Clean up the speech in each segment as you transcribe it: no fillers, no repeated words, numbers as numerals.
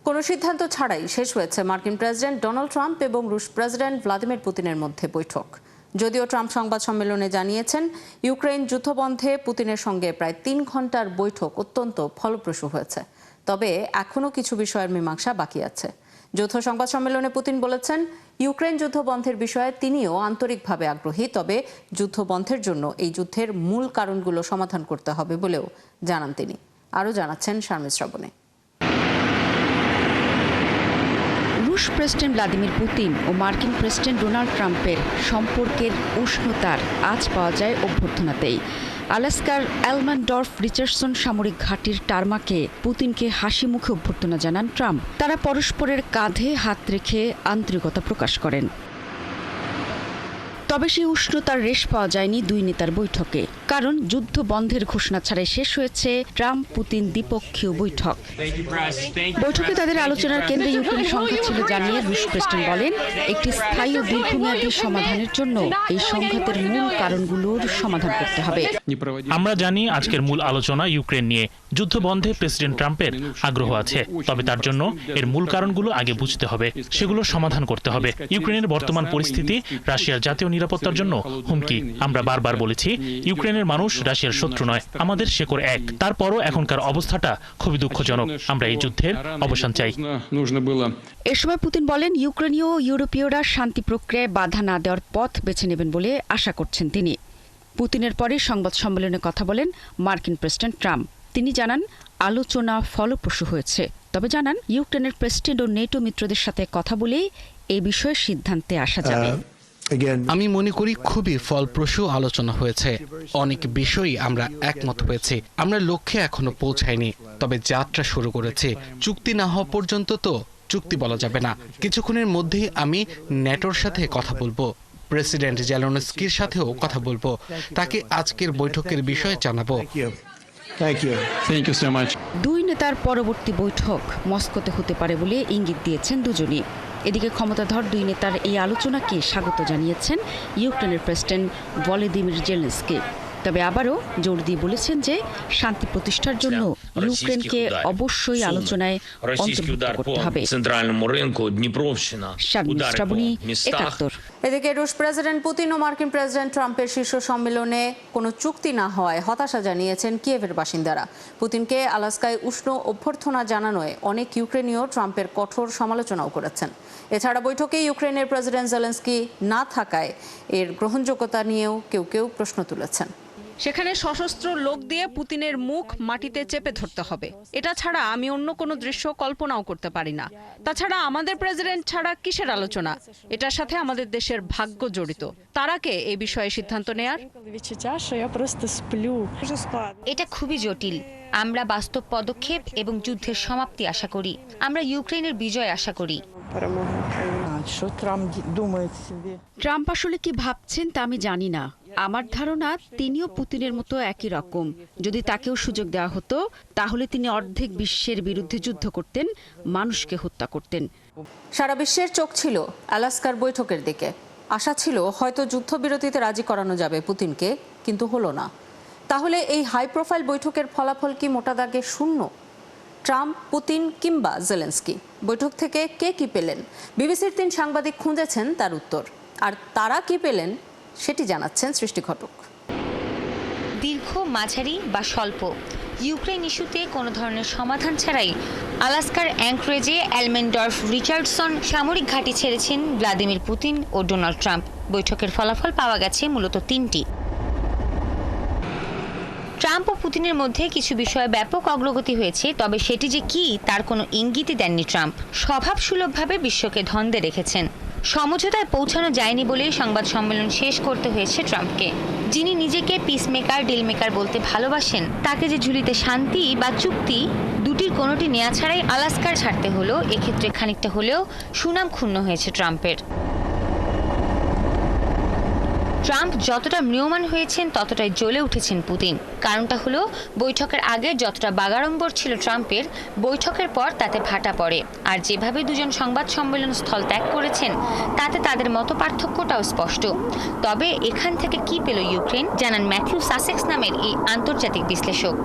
কোনো সিদ্ধান্ত ছাড়াই শেষ হয়েছে মার্কিন প্রেসিডেন্ট ডোনাল্ড ট্রাম্প এবং রুশ প্রেসিডেন্ট ভ্লাদিমির পুতিনের মধ্যে বৈঠক। যদিও ট্রাম্প সংবাদ সম্মেলনে জানিয়েছেন ইউক্রেন যুদ্ধবন্ধে পুতিনের সঙ্গে প্রায় ৩ ঘন্টার বৈঠক অত্যন্ত ফলপ্রসূ হয়েছে, তবে এখনও কিছু বিষয়ের মীমাংসা বাকি আছে। যৌথ সংবাদ সম্মেলনে পুতিন বলেছেন ইউক্রেন যুদ্ধবন্ধের বিষয়ে তিনিও আন্তরিকভাবে আগ্রহী, তবে যুদ্ধবন্ধের জন্য এই যুদ্ধের মূল কারণগুলো সমাধান করতে হবে বলেও জানান তিনি। আরও জানাচ্ছেন শারমিন শ্রাবণী। রুশ প্রেসিডেন্ট ভ্লাদিমির পুতিন ও মার্কিন প্রেসিডেন্ট ডোনাল্ড ট্রাম্পের সম্পর্কের উষ্ণতার আঁচ পাওয়া যায় অভ্যর্থনাতেই। আলাস্কার এলম্যানডর্ফ রিচার্ডসন সামরিক ঘাঁটির টারমাকে পুতিনকে হাসি মুখে অভ্যর্থনা জানান ট্রাম্প। তারা পরস্পরের কাঁধে হাত রেখে আন্তরিকতা প্রকাশ করেন। তবে সেই উষ্ণতার রেশ পাওয়া যায়নি দুই নেতার বৈঠকে, কারণ যুদ্ধ বন্ধের ঘোষণা ছাড়াই শেষ হয়েছে ট্রাম্প পুতিন দ্বিপক্ষীয় বৈঠক। বৈঠকে তাদের আলোচনার কেন্দ্রে ইউক্রেনের সংঘাত ছিল জানিয়ে রুশ প্রেসিডেন্ট বলেন একটি স্থায়ী ও দীর্ঘমেয়াদী সমাধানের জন্য এই সংঘাতের মূল কারণগুলোর সমাধান করতে হবে। আমরা জানি আজকের মূল আলোচনা ইউক্রেন নিয়ে। যুদ্ধ বন্ধে প্রেসিডেন্ট ট্রাম্পের আগ্রহ আছে, তবে তার জন্য এর মূল কারণগুলো আগে বুঝতে হবে, সেগুলো সমাধান করতে হবে। ইউক্রেনের বর্তমান পরিস্থিতি রাশিয়ার জাতীয় নিরাপত্তার জন্য হুমকি। আমরা বারবার বলেছি ইউক্রেনের মানুষ রাশিয়ার শত্রু নয়, আমাদের শেকড় এক। তারপরও এখনকার অবস্থাটা খুবই দুঃখজনক। আমরা এই যুদ্ধের অবসান চাই। এ সময় পুতিন বলেন ইউক্রেনীয় ও ইউরোপীয়রা শান্তি প্রক্রিয়ায় বাধা না দেওয়ার পথ বেছে নেবেন বলে আশা করছেন তিনি। পুতিনের পরে সংবাদ সম্মেলনে কথা বলেন মার্কিন প্রেসিডেন্ট ট্রাম্প। তিনি জানান আলোচনা ফলপ্রসূ হয়েছে, তবে জানান ইউক্রেনের প্রেসিডেন্ট ও নেটো মিত্রদের সাথে কথা বলেই এই বিষয়ে সিদ্ধান্তে আসা যাবে। আমি মনে করি খুবই ফলপ্রসূ আলোচনা হয়েছে। অনেক বিষয়ই আমরা একমত হয়েছি। আমরা লক্ষ্যে এখনো পৌঁছাইনি, তবে যাত্রা শুরু করেছে। চুক্তি না হওয়া পর্যন্ত তো চুক্তি বলা যাবে না। কিছুক্ষণের মধ্যেই আমি ন্যাটোর সাথে কথা বলবো, প্রেসিডেন্ট জেলেনস্কির সাথেও কথা বলবো, তাকে আজকের বৈঠকের বিষয়ে জানাবো। দুই নেতার পরবর্তী বৈঠক মস্কোতে হতে পারে বলে ইঙ্গিত দিয়েছেন দুজনই। এদিকে ক্ষমতাধর দুই নেতার এই আলোচনাকে স্বাগত জানিয়েছেন ইউক্রেনের প্রেসিডেন্ট ভলোদিমির জেলেনস্কি, তবে আবারও জোর দিয়ে বলেছেন যে শান্তি প্রতিষ্ঠার জন্য ইউক্রেনকে অবশ্যই আলোচনায় অন্তর্ভুক্ত করতে হবে। শারমিন শ্রাবণী, একাত্তর। এদিকে রুশ প্রেসিডেন্ট পুতিন ও মার্কিন প্রেসিডেন্ট ট্রাম্পের শীর্ষ সম্মেলনে কোনো চুক্তি না হওয়ায় হতাশা জানিয়েছেন কিয়েভের বাসিন্দারা। পুতিনকে আলাস্কায় উষ্ণ অভ্যর্থনা জানানোয় অনেক ইউক্রেনীয় ট্রাম্পের কঠোর সমালোচনাও করেছেন। এছাড়া বৈঠকে ইউক্রেনের প্রেসিডেন্ট জেলেনস্কি না থাকায় এর গ্রহণযোগ্যতা নিয়েও কেউ কেউ প্রশ্ন তুলেছেন। সেখানে সশস্ত্র লোক দিয়ে পুতিনের মুখ মাটিতে চেপে ধরতে হবে। এটা ছাড়া আমি অন্য কোনো দৃশ্য কল্পনাও করতে পারি না। তাছাড়া আমাদের প্রেসিডেন্ট ছাড়া কিসের আলোচনা? এটার সাথে আমাদের দেশের ভাগ্য জড়িত। তারা কে এই বিষয়ে সিদ্ধান্ত নেয়ার? এটা খুবই জটিল। আমরা বাস্তব পদক্ষেপ এবং যুদ্ধের সমাপ্তি আশা করি। আমরা ইউক্রেনের বিজয় আশা করি। ট্রাম্প আসলে কি ভাবছেন তা আমি জানি না। আমার ধারণা তিনিও পুতিনের মতো একই রকম। যদি তাকেও সুযোগ দেওয়া হতো তাহলে তিনি অর্ধেক বিশ্বের বিরুদ্ধে যুদ্ধ করতেন, মানুষকে হত্যা করতেন। সারা বিশ্বের চোখ ছিল আলাস্কার বৈঠকের দিকে। আশা ছিল হয়তো যুদ্ধবিরতিতে রাজি করানো যাবে পুতিনকে, কিন্তু হলো না। তাহলে এই হাই প্রোফাইল বৈঠকের ফলাফল কি মোটা দাগে শূন্য? ট্রাম্প, পুতিন কিংবা জেলেনস্কি বৈঠক থেকে কে কি পেলেন? বিবিসির 3 সাংবাদিক খুঁজেছেন তার উত্তর, আর তারা কি পেলেন সেটি জানাচ্ছেন সৃষ্টি ঘটক। দীর্ঘ, মাঝারি বা স্বল্প, ইউক্রেন ইস্যুতে কোনো ধরনের সমাধান ছাড়াই আলাস্কার অ্যাঙ্করেজে এলম্যানডর্ফ রিচার্ডসন সামরিক ঘাঁটি ছেড়েছেন ভ্লাদিমির পুতিন ও ডোনাল্ড ট্রাম্প। বৈঠকের ফলাফল পাওয়া গেছে মূলত 3টি। ট্রাম্প ও পুতিনের মধ্যে কিছু বিষয়ে ব্যাপক অগ্রগতি হয়েছে, তবে সেটি যে কি তার কোনো ইঙ্গিতই দেননি ট্রাম্প। স্বভাবসুলভভাবে বিশ্বকে ধন্দে রেখেছেন। সমঝোতায় পৌঁছানো যায়নি বলেই সংবাদ সম্মেলন শেষ করতে হয়েছে ট্রাম্পকে। যিনি নিজেকে পিসমেকার, ডিলমেকার বলতে ভালোবাসেন, তাকে যে ঝুলিতে শান্তি বা চুক্তি দুটির কোনোটি নেওয়া ছাড়াই আলাস্কার ছাড়তে হলো, এক্ষেত্রে খানিকটা হলেও সুনাম ক্ষুণ্ণ হয়েছে ট্রাম্পের। ট্রাম্প যতটা ম্রিয়মাণ হয়েছেন ততটাই জ্বলে উঠেছেন পুতিন। কারণটা হলো বৈঠকের আগে যতটা বাগাড়ম্বর ছিল ট্রাম্পের, বৈঠকের পর তাতে ভাটা পড়ে। আর যেভাবে দুজন সংবাদ সম্মেলন স্থল ত্যাগ করেছেন তাতে তাদের মত পার্থক্যটাও স্পষ্ট। তবে এখান থেকে কি পেল ইউক্রেন, জানান ম্যাথিউ সাসেক্স নামের এই আন্তর্জাতিক বিশ্লেষক।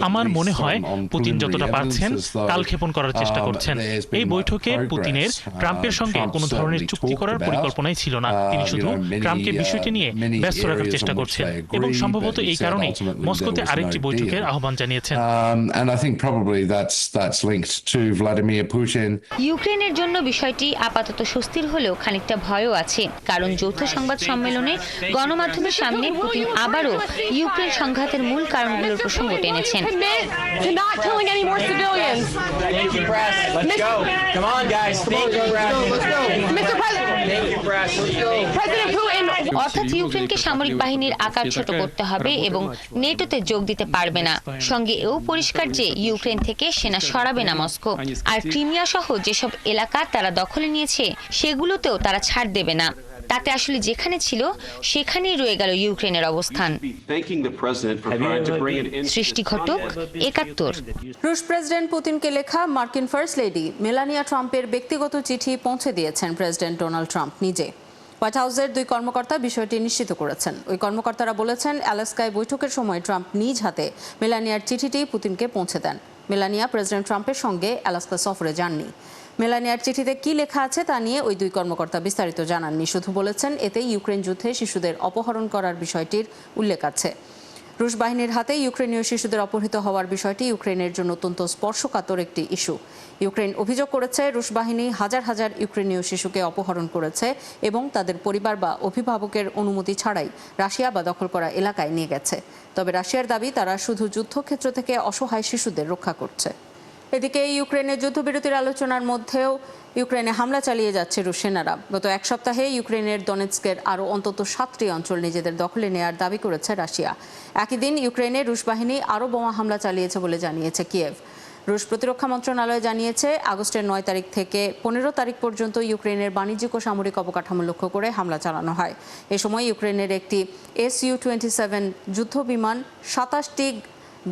আমার মনে হয় পুতিন যতটা পারছেন কালক্ষেপণ করার চেষ্টা করছেন। এই বৈঠকে পুতিনের ট্রাম্পের সঙ্গে কোনো ধরনের চুক্তি করার পরিকল্পনাই ছিল না। তিনি শুধু ট্রাম্পকে বিষয়টি নিয়ে ব্যস্ত রাখার চেষ্টা করছেন এবং সম্ভবত এই কারণেই মস্কোতে আরেকটি বৈঠকের আহ্বান জানিয়েছেন। ইউক্রেনের জন্য বিষয়টি আপাতত স্বস্তির হলেও খানিকটা ভয়ও আছে, কারণ যৌথ সংবাদ সম্মেলনে গণমাধ্যমের সামনে পুতিন আবারও ইউক্রেন সংঘাতের মূল কারণগুলোর প্রসঙ্গ টেনেছেন। অর্থাৎ ইউক্রেনকে সামরিক বাহিনীর আকার ছোট করতে হবে এবং নেটোতে যোগ দিতে পারবে না। সঙ্গে এও পরিষ্কার যে ইউক্রেন থেকে সেনা সরাবে না মস্কো, আর ক্রিমিয়া সহ যেসব এলাকা তারা দখলে নিয়েছে সেগুলোতেও তারা ছাড় দেবে না। তাতে আসলে যেখানে ছিল সেখানেই রয়ে গেল ইউক্রেনের অবস্থান। সৃষ্টি ঘটক, ৭১। রুশ প্রেসিডেন্ট পুতিনকে লেখা মার্কিন ফার্স্ট লেডি মেলানিয়া ট্রাম্পের ব্যক্তিগত চিঠি পৌঁছে দিয়েছেন প্রেসিডেন্ট ডোনাল্ড ট্রাম্প নিজে। হোয়াইট হাউসের 2 কর্মকর্তা বিষয়টি নিশ্চিত করেছেন। ওই কর্মকর্তারা বলেছেন, অ্যালাস্কায় বৈঠকের সময় ট্রাম্প নিজ হাতে মেলানিয়ার চিঠিটি পুতিনকে পৌঁছে দেন। মেলানিয়া প্রেসিডেন্ট ট্রাম্পের সঙ্গে অ্যালাস্কা সফরে যাননি। মেলানিয়ার চিঠিতে কি লেখা আছে তা নিয়ে ওই 2 কর্মকর্তা বিস্তারিত জানাননি, শুধু বলেছেন এতে ইউক্রেন যুদ্ধে শিশুদের অপহরণ করার বিষয়টির উল্লেখ আছে। রুশ বাহিনীর হাতে ইউক্রেনীয় শিশুদের অপহৃত হওয়ার বিষয়টি ইউক্রেনের জন্য অত্যন্ত স্পর্শকাতর একটি ইস্যু। ইউক্রেন অভিযোগ করেছে রুশ বাহিনী হাজার হাজার ইউক্রেনীয় শিশুকে অপহরণ করেছে এবং তাদের পরিবার বা অভিভাবকের অনুমতি ছাড়াই রাশিয়া বা দখল করা এলাকায় নিয়ে গেছে। তবে রাশিয়ার দাবি তারা শুধু যুদ্ধক্ষেত্র থেকে অসহায় শিশুদের রক্ষা করছে। এদিকে ইউক্রেনের যুদ্ধবিরতির আলোচনার মধ্যেও ইউক্রেনে হামলা চালিয়ে যাচ্ছে রুশ সেনারা। গত 1 সপ্তাহে ইউক্রেনের ডনেৎস্কের আরও অন্তত 7টি অঞ্চল নিজেদের দখলে নেয়ার দাবি করেছে রাশিয়া। একই দিন ইউক্রেনে রুশ বাহিনী আরও বোমা হামলা চালিয়েছে বলে জানিয়েছে কিয়েভ। রুশ প্রতিরক্ষা মন্ত্রণালয় জানিয়েছে, আগস্টের 9 তারিখ থেকে 15 তারিখ পর্যন্ত ইউক্রেনের বাণিজ্যিক ও সামরিক অবকাঠামো লক্ষ্য করে হামলা চালানো হয়। এ সময় ইউক্রেনের একটি Su-27 যুদ্ধ বিমান, 27টি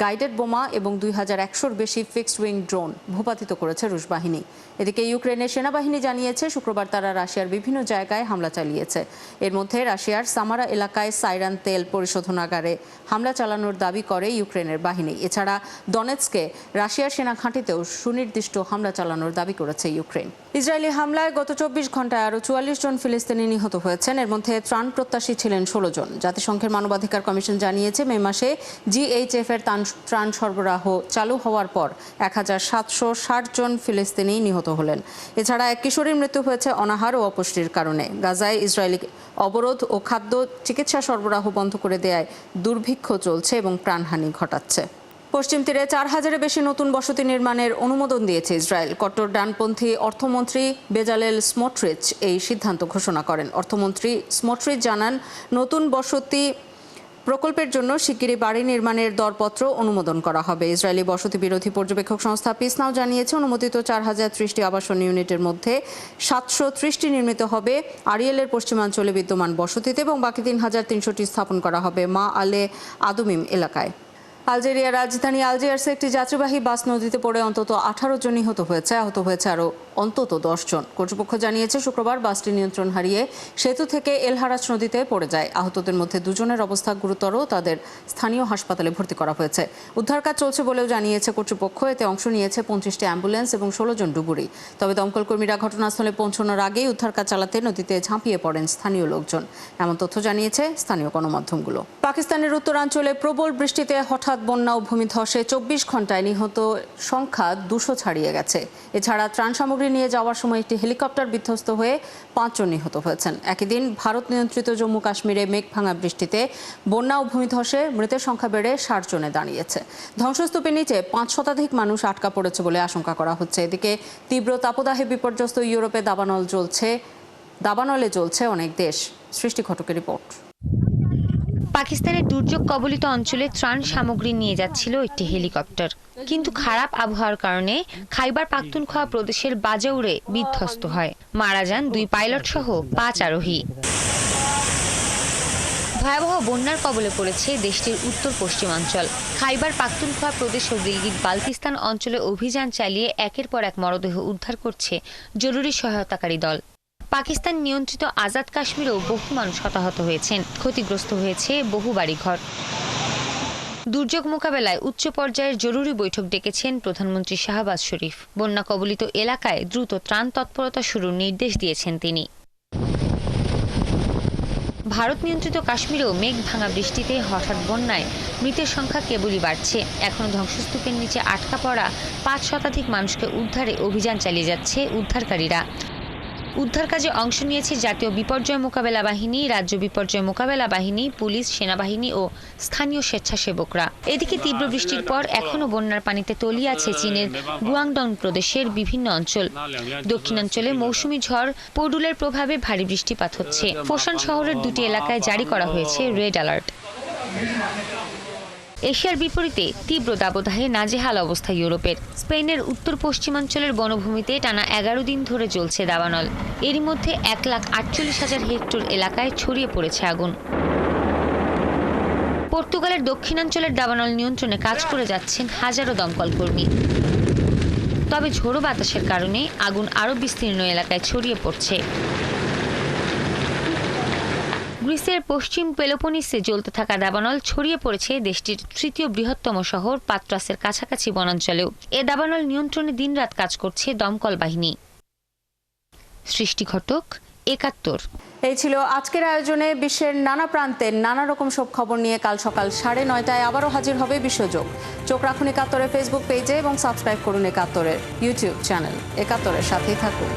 গাইডেড বোমা এবং 2100-র বেশি ফিক্সড উইং ড্রোন ভূপাতিত করেছে রুশ বাহিনী। এদিকে ইউক্রেনের সেনাবাহিনী জানিয়েছে শুক্রবার তারা রাশিয়ার বিভিন্ন জায়গায় হামলা চালিয়েছে। এর মধ্যে রাশিয়ার সামারা এলাকায় সাইরান তেল পরিশোধনাগারে হামলা চালানোর দাবি করে ইউক্রেনের বাহিনী। এছাড়া ডনেৎস্কে রাশিয়ার সেনা ঘাঁটিতেও সুনির্দিষ্ট হামলা চালানোর দাবি করেছে ইউক্রেন। ইসরায়েলি হামলায় গত 24 ঘন্টায় আরও 44 জন ফিলিস্তিনি নিহত হয়েছেন। এর মধ্যে ত্রাণ প্রত্যাশী ছিলেন 16 জন। জাতিসংঘের মানবাধিকার কমিশন জানিয়েছে, মে মাসে জিএইচএফ-এর ত্রাণ সরবরাহ চালু হওয়ার পর 1760 জন ফিলিস্তিনি নিহত হলেন। এছাড়া এক কিশোরীর মৃত্যু হয়েছে অনাহার ও অপুষ্টির কারণে। গাজায় ইসরায়েলি অবরোধ ও খাদ্য চিকিৎসা সরবরাহ বন্ধ করে দেয়ায় দুর্ভিক্ষ চলছে এবং প্রাণহানি ঘটাচ্ছে। পশ্চিম তীরে 4000-এর বেশি নতুন বসতি নির্মাণের অনুমোদন দিয়েছে ইসরায়েল। কট্টর ডানপন্থী অর্থমন্ত্রী বেজালেল স্মোট্রিচ এই সিদ্ধান্ত ঘোষণা করেন। অর্থমন্ত্রী স্মোট্রিচ জানান, নতুন বসতি প্রকল্পের জন্য শিগগিরই বাড়ি নির্মাণের দরপত্র অনুমোদন করা হবে। ইসরায়েলি বসতি বিরোধী পর্যবেক্ষক সংস্থা পিসনাও জানিয়েছে, অনুমোদিত 4030টি আবাসন ইউনিটের মধ্যে 730টি নির্মিত হবে আরিয়েলের পশ্চিমাঞ্চলে বিদ্যমান বসতিতে এবং বাকি 3300টি স্থাপন করা হবে মা আলে আদুমিম এলাকায়। আলজেরিয়ার রাজধানী আলজিয়ার্সে একটি যাত্রীবাহী বাস নদীতে পড়ে অন্তত 18 জন নিহত হয়েছে। আহত হয়েছে আরও অন্তত 10 জন। কর্তৃপক্ষ জানিয়েছে, শুক্রবার বাসটি নিয়ন্ত্রণ হারিয়ে সেতু থেকে এলহারাজ নদীতে পড়ে যায়। আহতদের মধ্যে 2 জনের অবস্থা গুরুতর, তাদের স্থানীয় হাসপাতালে ভর্তি করা হয়েছে। উদ্ধার কাজ চলছে বলেও জানিয়েছে কর্তৃপক্ষ। এতে অংশ নিয়েছে 25টি অ্যাম্বুলেন্স এবং 16 জন ডুবুরি। তবে দমকল কর্মীরা ঘটনাস্থলে পৌঁছানোর আগেই উদ্ধার কাজ চালাতে নদীতে ঝাঁপিয়ে পড়েন স্থানীয় লোকজন, এমন তথ্য জানিয়েছে স্থানীয় গণমাধ্যমগুলো। পাকিস্তানের উত্তরাঞ্চলে প্রবল বৃষ্টিতে হঠাৎ বন্যা ও ভূমিধসে 24 ঘন্টায় নিহত সংখ্যা 200 ছাড়িয়ে গেছে। এছাড়া ত্রাণ সামগ্রী নিয়ে যাওয়ার সময় একটি হেলিকপ্টার বিধ্বস্ত হয়ে 5 জন নিহত হয়েছেন। একই দিন ভারত নিয়ন্ত্রিত জম্মু কাশ্মীরে মেঘ ভাঙা বৃষ্টিতে বন্যা ও ভূমিধসে মৃতের সংখ্যা বেড়ে 60 জনে দাঁড়িয়েছে। ধ্বংসস্তূপের নিচে 5 শতাধিক মানুষ আটকা পড়েছে বলে আশঙ্কা করা হচ্ছে। এদিকে তীব্র তাপদাহে বিপর্যস্ত ইউরোপে দাবানলে জ্বলছে অনেক দেশ। সৃষ্টি ঘটকের রিপোর্ট। পাকিস্তানের দুর্যোগ কবলিত অঞ্চলে ত্রাণ সামগ্রী নিয়ে যাচ্ছিল একটি হেলিকপ্টার, কিন্তু খারাপ আবহাওয়ার কারণে খাইবার পাখতুনখোয়া প্রদেশের বাজাউরে বিধ্বস্ত হয়। মারা যান 2 পাইলট সহ 5 আরোহী। ভয়াবহ বন্যার কবলে পড়েছে দেশটির উত্তর পশ্চিমাঞ্চল। খাইবার পাখতুনখোয়া প্রদেশ ও গিলগিত বালতিস্তান অঞ্চলে অভিযান চালিয়ে একের পর এক মরদেহ উদ্ধার করছে জরুরি সহায়তাকারী দল। পাকিস্তান নিয়ন্ত্রিত আজাদ কাশ্মীরেও বহু মানুষ হতাহত হয়েছেন, ক্ষতিগ্রস্ত হয়েছে বহু বাড়িঘর। দুর্যোগ মোকাবেলায় উচ্চ পর্যায়ের জরুরি বৈঠক ডেকেছেন প্রধানমন্ত্রী শাহবাজ শরীফ। বন্যা কবলিত এলাকায় দ্রুত ত্রাণ তৎপরতা শুরুর নির্দেশ দিয়েছেন তিনি। ভারত নিয়ন্ত্রিত কাশ্মীরেও মেঘ ভাঙা বৃষ্টিতে হঠাৎ বন্যায় মৃতের সংখ্যা কেবলই বাড়ছে। এখনও ধ্বংসস্তূপের নিচে আটকা পড়া 5 শতাধিক মানুষকে উদ্ধারে অভিযান চালিয়ে যাচ্ছে উদ্ধারকারীরা। উদ্ধার কাজে অংশ নিয়েছে জাতীয় বিপর্যয় মোকাবেলা বাহিনী, রাজ্য বিপর্যয় মোকাবেলা বাহিনী, পুলিশ, সেনাবাহিনী ও স্থানীয় স্বেচ্ছাসেবকরা। এদিকে তীব্র বৃষ্টির পর এখনও বন্যার পানিতে তলিয়ে আছে চীনের গুয়াংডং প্রদেশের বিভিন্ন অঞ্চল। দক্ষিণাঞ্চলে মৌসুমী ঝড় পডুলের প্রভাবে ভারী বৃষ্টিপাত হচ্ছে। ফোসান শহরের 2টি এলাকায় জারি করা হয়েছে রেড অ্যালার্ট। এশিয়ার বিপরীতে তীব্র দাবদাহে নাজেহাল অবস্থা ইউরোপের। স্পেনের উত্তর পশ্চিমাঞ্চলের বনভূমিতে টানা 11 দিন ধরে জ্বলছে দাবানল। এরই মধ্যে 1,48,000 হেক্টর এলাকায় ছড়িয়ে পড়েছে আগুন। পর্তুগালের দক্ষিণাঞ্চলের দাবানল নিয়ন্ত্রণে কাজ করে যাচ্ছেন হাজারো দমকল কর্মী। তবে ঝোড়ো বাতাসের কারণে আগুন আরও বিস্তীর্ণ এলাকায় ছড়িয়ে পড়ছে। গ্রিসের পশ্চিম পেলোপনিসে জ্বলতে থাকা দাবানল ছড়িয়ে পড়েছে দেশটির 3য় বৃহত্তম শহর পাত্রাসের কাছাকাছি বনাঞ্চলেও। এ দাবানল নিয়ন্ত্রণে দিনরাত কাজ করছে দমকল বাহিনী। সৃষ্টি ঘটক, 71। এই ছিল আজকের আয়োজনে। বিশ্বের নানা প্রান্তের নানা রকম সব খবর নিয়ে কাল সকাল 9:30 আবারও হাজির হবে বিশ্বযোগ। চোখ রাখুন 71-এর ফেসবুক পেজে এবং সাবস্ক্রাইব করুন 71-এর ইউটিউব চ্যানেল। 71-এর সাথেই থাকুন।